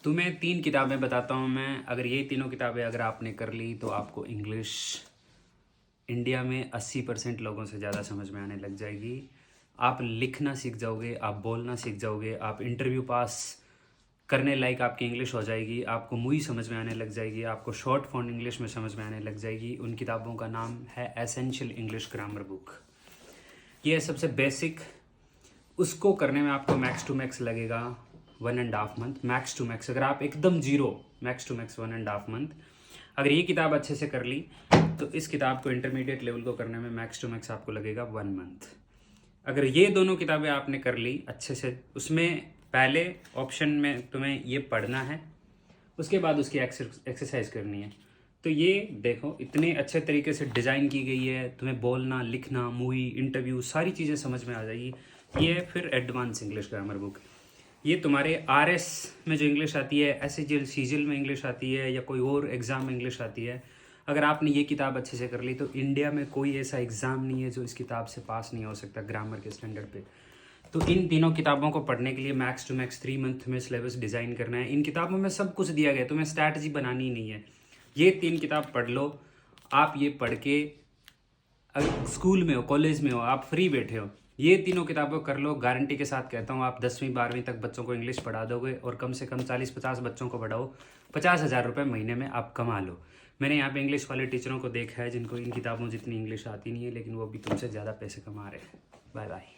तुम्हें 3 किताबें बताता हूँ मैं। अगर ये तीनों किताबें अगर आपने कर ली तो आपको इंग्लिश इंडिया में 80% लोगों से ज़्यादा समझ में आने लग जाएगी। आप लिखना सीख जाओगे, आप बोलना सीख जाओगे, आप इंटरव्यू पास करने लायक आपकी इंग्लिश हो जाएगी, आपको मूवी समझ में आने लग जाएगी, आपको शॉर्ट फॉर्म इंग्लिश में समझ में आने लग जाएगी। उन किताबों का नाम है एसेंशियल इंग्लिश ग्रामर बुक। ये है सबसे बेसिक। उसको करने में आपको मैक्स टू मैक्स लगेगा 1.5 मंथ, मैक्स टू मैक्स। अगर आप एकदम zero, max to max 1.5 month. अगर ये किताब अच्छे से कर ली तो इस किताब को इंटरमीडिएट लेवल को करने में मैक्स टू मैक्स आपको लगेगा 1 मंथ। अगर ये दोनों किताबें आपने कर ली अच्छे से, उसमें पहले ऑप्शन में तुम्हें ये पढ़ना है, उसके बाद उसकी एक्सरसाइज करनी है। तो ये देखो इतने अच्छे तरीके से डिज़ाइन की गई है, तुम्हें बोलना, लिखना, मूवी, इंटरव्यू सारी चीज़ें समझ में आ जाएगी। ये है फिर एडवांस इंग्लिश ग्रामर बुक। ये तुम्हारे आरएस में जो इंग्लिश आती है, एसएजीएल सीजीएल में इंग्लिश आती है, या कोई और एग्ज़ाम में इंग्लिश आती है, अगर आपने ये किताब अच्छे से कर ली तो इंडिया में कोई ऐसा एग्ज़ाम नहीं है जो इस किताब से पास नहीं हो सकता ग्रामर के स्टैंडर्ड पे। तो इन तीनों किताबों को पढ़ने के लिए मैक्स टू मैक्स 3 मंथ में सिलेबस डिज़ाइन करना है। इन किताबों में सब कुछ दिया गया है, तुम्हें स्ट्रैटेजी बनानी नहीं है। ये 3 किताब पढ़ लो। आप ये पढ़ के अगर स्कूल में हो, कॉलेज में हो, आप फ्री बैठे हो, ये तीनों किताबें कर लो। गारंटी के साथ कहता हूँ आप 10वीं 12वीं तक बच्चों को इंग्लिश पढ़ा दोगे, और कम से कम 40-50 बच्चों को पढ़ाओ, 50,000 रुपये महीने में आप कमा लो। मैंने यहाँ पे इंग्लिश वाले टीचरों को देखा है जिनको इन किताबों जितनी इंग्लिश आती नहीं है, लेकिन वो भी तुमसे ज़्यादा पैसे कमा रहे हैं। Bye bye.